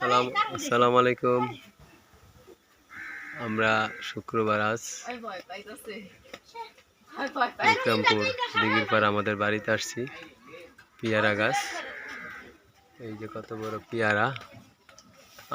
আসসালামু আলাইকুম। আমরা শুক্রবার আজ বিক্রমপুর দিঘির পাড় আমাদের বাড়িতে আসছি। পেয়ারা গাছ, এই যে কত বড় পেয়ারা।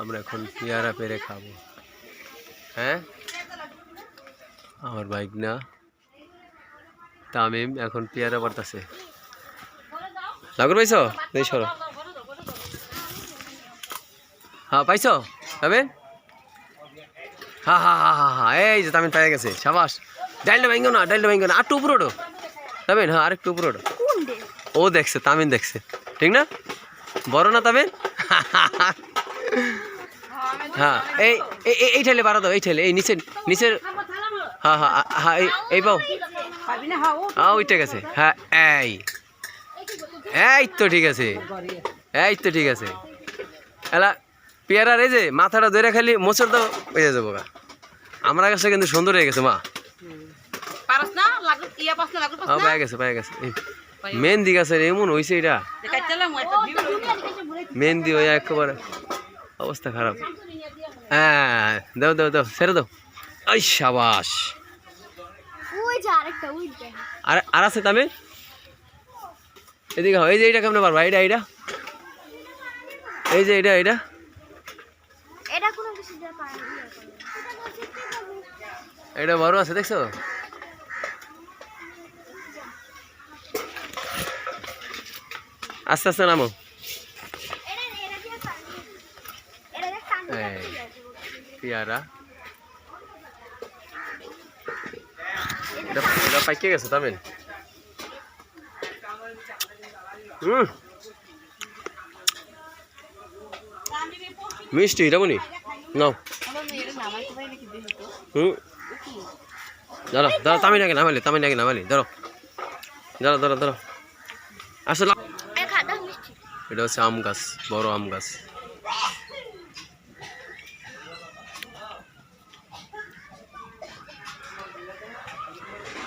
আমরা এখন পেয়ারা পেরে খাবো। হ্যাঁ, আমার বাইক না তামিম এখন পেয়ারা পারতাছে। লাগর পাইছো? এই সরো। হ্যাঁ পাইছো তামিম? হ্যাঁ হ্যাঁ হ্যাঁ হ্যাঁ হ্যাঁ, এই যে তামিম পেয়ে গেছে। সাবাস। ডালটা ভাঙ্গো না, ডালটা ভাঙ্গো না, আর একটু উপরে ওঠো তামিম। হ্যাঁ, আরেকটু উপরে ওঠো। ও দেখছে, তামিম দেখছে, ঠিক না? বড় না তামিম? হ্যাঁ, এই এই ঠেলে বাড়া দাও, এই ঠেলে, এই নিচের নিচের। হ্যাঁ হ্যাঁ হ্যাঁ, এই পাও। হ্যাঁ ওইটা গেছে। হ্যাঁ, এই এই তো ঠিক আছে, এই তো ঠিক আছে। এলা পেয়ারার এই যে মাথাটা ধরে খালি মোচড় দাও, হয়ে যাবো গা। আমার কাছে কিন্তু সুন্দর হয়ে গেছে মা। পায়ে গেছে, পায়ে গেছে। মেহেন্দি গাছের এমন হয়েছে, এটা মেহেন্দি হয়ে একেবারে অবস্থা খারাপ। হ্যাঁ, দাও দাও দাও, ছেড়ে দাও। এই সাবাস। আর আছে তামে এদিকে। এই যে এইটা কেমন পারবা? এইটা এইটা এই যে এইটা এইটা এটা বড় আছে, দেখছো? আস্তে আস্তে নামো। পেয়ারা এটা পাইকে গেছে তামিল। মিষ্টি এটা বনি নাও। ধরো ধরো, তামিল আগে নামালি, তামিল আগে নামালি, ধরো ধরো ধরো ধরো। আসলে এটা হচ্ছে আম গাছ, বড় আম গাছ।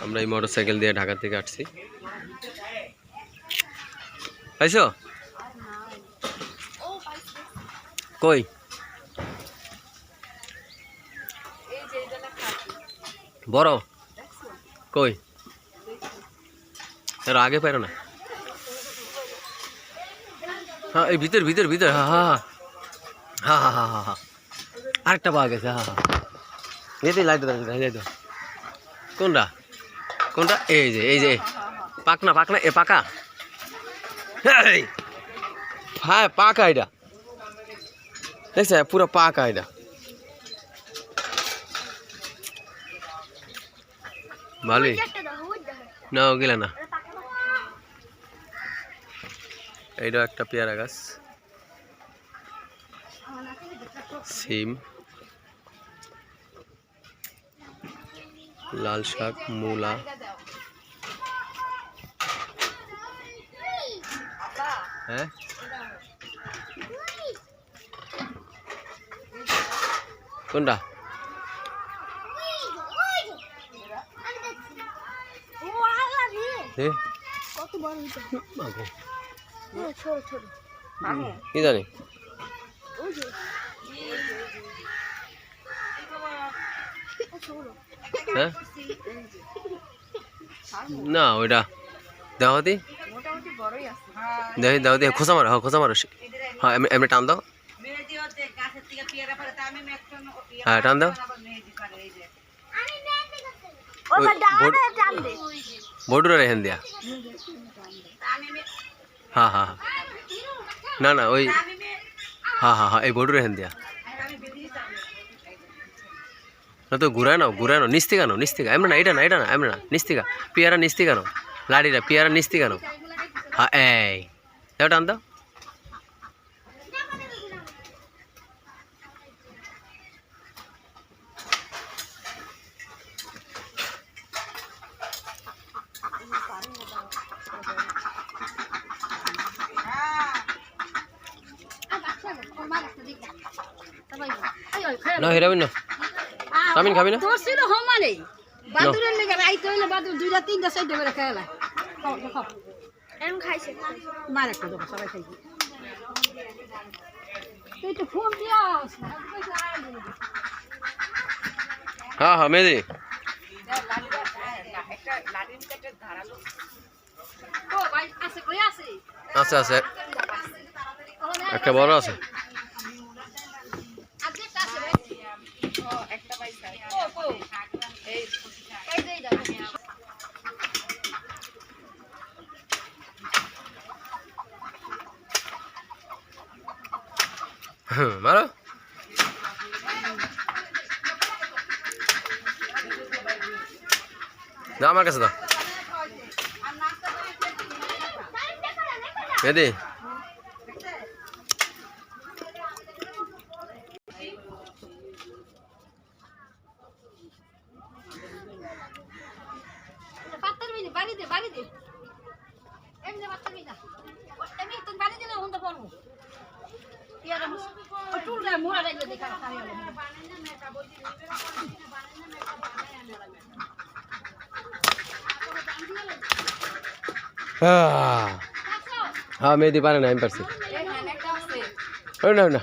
আমরা এই মোটর সাইকেল দিয়ে ঢাকা থেকে আসছি। পাইছো? কই বড়? কই এর আগে পারো না? হ্যাঁ, এই ভিতর ভিতর ভিতর। হ্যাঁ হ্যাঁ হ্যাঁ হ্যাঁ হ্যাঁ হ্যাঁ হ্যাঁ, আরেকটা পাওয়া গেছে। হ্যাঁ হ্যাঁ, যেতে লাইট দাও, লাইট দাও। কোনটা কোনটা? এই যে এই যে পাকনা পাকনা, এ পাকা। হ্যাঁ পাকা, এটা দেখছে পুরো পাকা। এটা ভালোই না, গেলে না। এইটা একটা পেয়ারা গাছ। সিম, লাল শাক, মূলা। হ্যাঁ, কোনটা? কি জানি। হ্যাঁ না, ওইটা দেখো দি, দেখি দাও দিয়ে খোঁচা মারো। হ্যাঁ খোঁচা মারো। হ্যাঁ এমনি টান দাও। হ্যাঁ টান দাও। বড়ুরা রেহেন দিয়া। হ্যাঁ হ্যাঁ না না, ওই হ্যাঁ হ্যাঁ হ্যাঁ, এই বড়ু রেহেন দিয়া না তো। ঘুরায় নাও, ঘুরায় নাও, নিচ থেকে আনো, নিচ থেকে। এমন না, এটা না, এটা না, এমন না, নিচ থেকে। পেয়ারা নিচ থেকে আনো, লাড়িটা পেয়ারা নিচ থেকে আনো। হ্যাঁ, এই দাও, টান দাও। না হেরাবেন না, তামিন খাবি না? তোর ছিল হমানে বাদুরের লেগে রাইতে হইলে বাদুর দুইটা তিনটা চারটা করে খেলা। খাও খাও, এরকম খাইছে মার একটা দাও, সবাই খাইছে। তুই তো ফোন দিয়াস হ্যাঁ হ্যাঁ মেহেদি ও ভাই আছে কই আছে আছে আছে একটা বড় আছে আজকে কাছে ভাই ও একটা পয়সা ও এই এই দেই দাও মারো দাও আমার কাছে দাও মেহেদি পাত্তার মিনি বাড়ি দে এমনি পাত্তার মিনি এমনি তুমি বাড়ি দিলে হন্দ করব ইয়ার ও টুলটা মোড়া রাখলে দেখা খালি হলো হ্যাঁ মেহেদি পারে না আমি পারছি ওই না না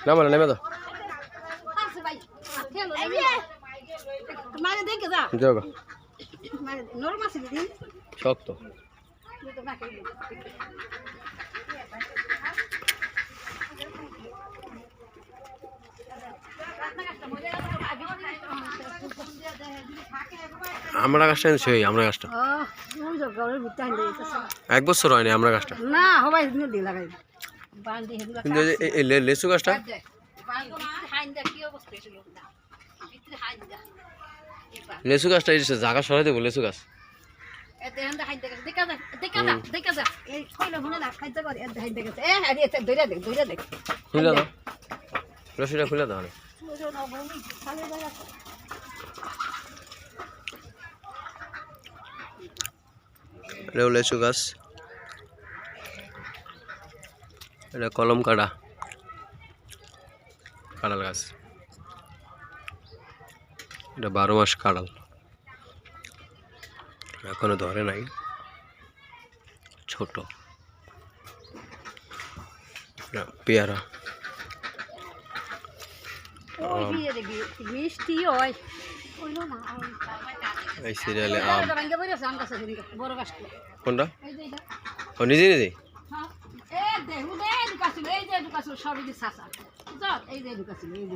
নামো না নেমে দাও আছে ভাই খেলো মানে দেখে যা যোগা মানে নরম আছে দিদি শক্ত তুই তো বাকি আমরা গাছটা সেই আমরা গাছটা এক বছর হয়নি আমরা গাছটা না হবাই দিয়ে লাগাই বান্দি হেগুলা কিন্তু এই লেচু গাছটা লেচু গাছটা এই জায়গা সরাই দেবো লেচু গাছ খুলে দাও রশিটা খুলে দাও এটাও লেচু গাছ এটা কলম কাটা কাঁড়াল গাছ এটা 12 মাস কাঁড়াল এখনো ধরে নাই ছোট পেয়ারা মিষ্টি হয় এই সিরিয়ালে আম বড় গাছটা কোনটা এই যে এটা ও নিজে নিজে এই দেখু দে ঢুকাছিল এই যে ঢুকাছিল সবই যে সাসা বুঝছ এই যে ঢুকাছিল এই যে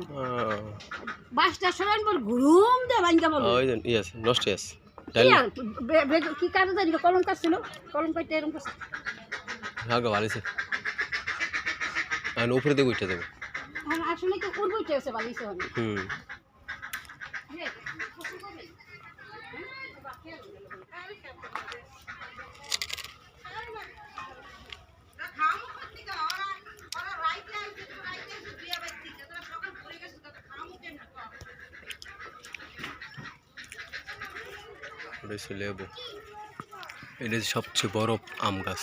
বাসটা সরান বল ঘুম দে ভাঙ্গা বল ওই যে ইয়েস নষ্ট ইয়েস কি কাজ জানি কলম কাটছিল কলম কাটতে এরকম করছে হালকা ভালোছে আর উপরে দিয়ে উঠে দেবো আসলে কি উড়বই উঠেছে ভালোইছে অনেক লেবু এটা সবচেয়ে বড় আম গাছ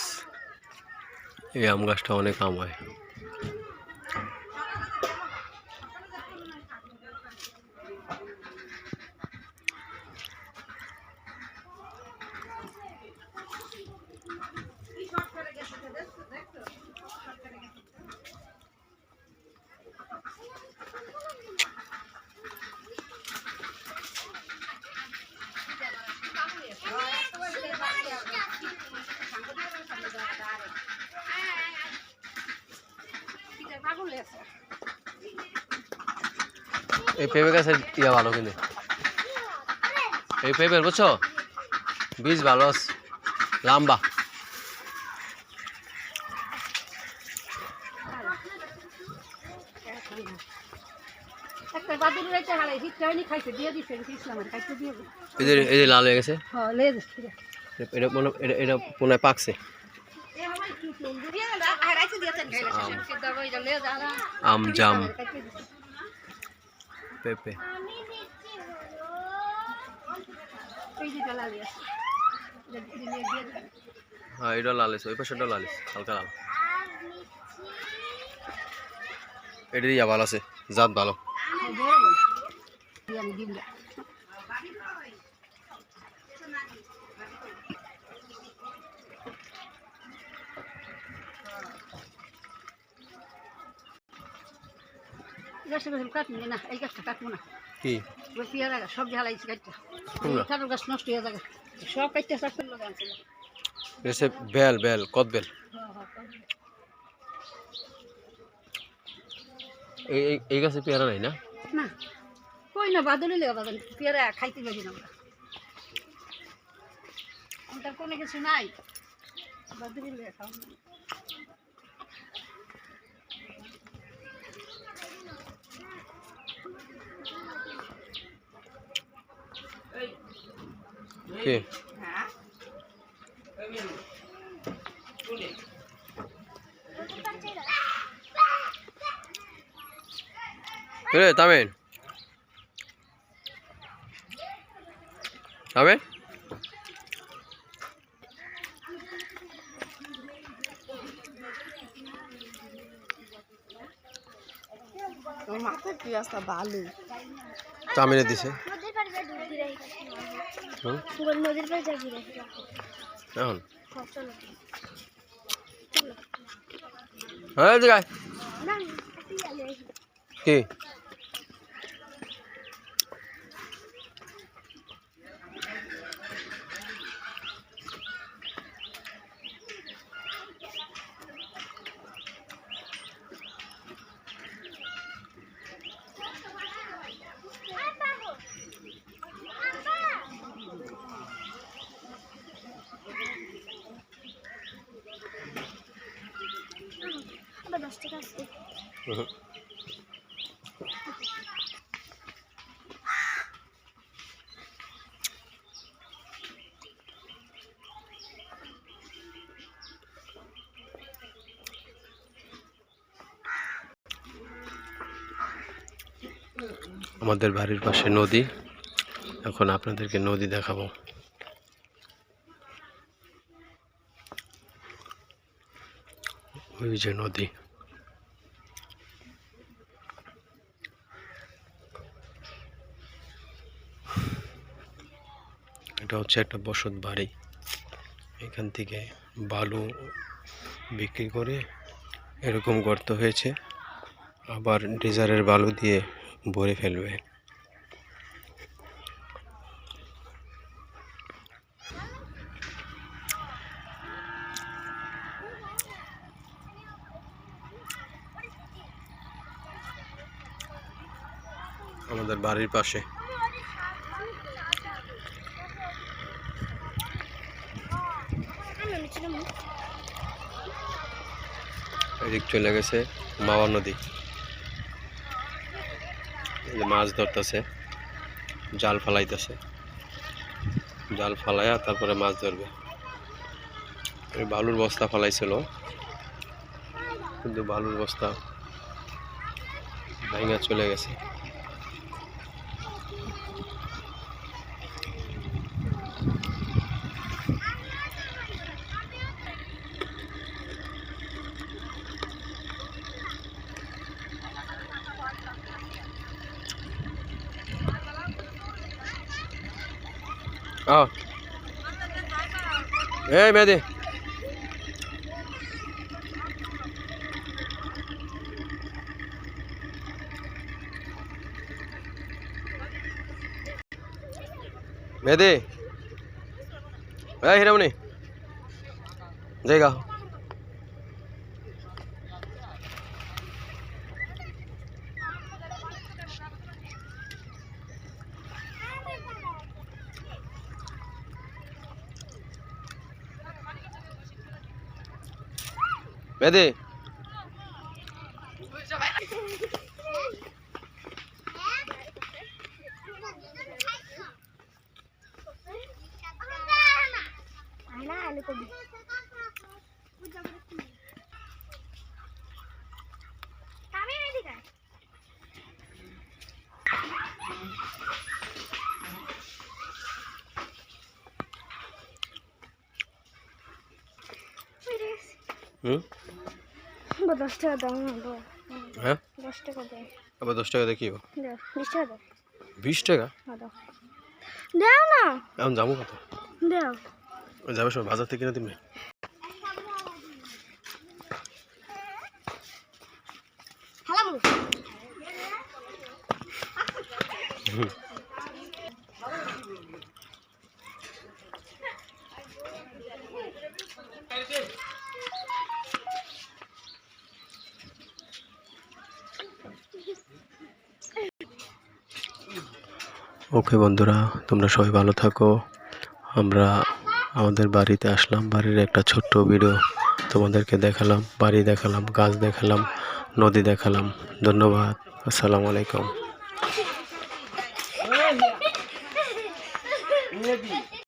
এই আম গাছটা অনেক আম হয় এই পেঁপে গাছের ইয়া ভালো কিন্তু এই পেঁপের বুঝছো বীজ ভালো আছে লম্বা একটা বাদুর রাইতে হালাই হিটটা হয়নি খাইতে দিয়ে দিছে ইসলামের খাইতে দিয়ে এই যে লাল হয়ে গেছে হ্যাঁ লেজ এটা মনে এটা পুনঃ পাকছে আম জাম পেঁপে হ্যাঁ এটা লাল আছে ওই পাশেটা লাল আছে হালকা লাল এটা ইয়া ভালো আছে জাত ভালো গাছটা গাছ কাটবি না, এই গাছটা কাটবো না। কি ওই পেয়ারা গাছ সব জ্বালাইছি কাটটা, তোমরা কারো গাছ নষ্ট হয়ে যাবে, সব কাটতে চাষ করলো গাছ। এসে বেল বেল কত বেল এই গাছে পেয়ারা নাই না? না কই না বাদলি লেগে বাদান পেয়ারা খাইতে পারি না আমরা, আমাদের কোনো কিছু নাই বাদলি লেগে খাও। কি রে তামিন তামিন মাথা কি আসা বালু তামিনে দিছে নদীর পাড়ে যাবি এখন হ্যাঁ জায়গায় কি আমাদের বাড়ির পাশে নদী, এখন আপনাদেরকে নদী দেখাবো। ওই যে নদী, এটা হচ্ছে একটা বসত বাড়ি। এখান থেকে বালু বিক্রি করে এরকম গর্ত হয়েছে, আবার ডিজারের বালু দিয়ে ভরে ফেলবে। আমাদের বাড়ির পাশে এদিক চলে গেছে মাওয়া নদী, মাছ ধরতেছে, জাল ফালাইতেছে, জাল ফালাইয়া তারপরে মাছ ধরবে। এই বালুর বস্তা ফালাইছিল, কিন্তু বালুর বস্তা ভাঙা চলে গেছে। এই মেয়েদি মেয়েদি, এই হিরামনি জায়গা মেয়েদি বা 10 টাকা দাও না দাও। হ্যাঁ 10 টাকা দাও। আবার 10 টাকা দেখিব, দাও 20 টাকা দাও। 20 টাকা দাও দাও না, এখন যাবো কত? দাও যাবে সব বাজার থেকে কিনে দিবে। হ্যালো ওকে বন্ধুরা, তোমরা সবাই ভালো থাকো। আমরা আমাদের বাড়িতে আসলাম, বাড়ির একটা ছোট্ট ভিডিও তোমাদেরকে দেখালাম, বাড়ি দেখালাম, গাছ দেখালাম, নদী দেখালাম। ধন্যবাদ। আসসালামু আলাইকুম।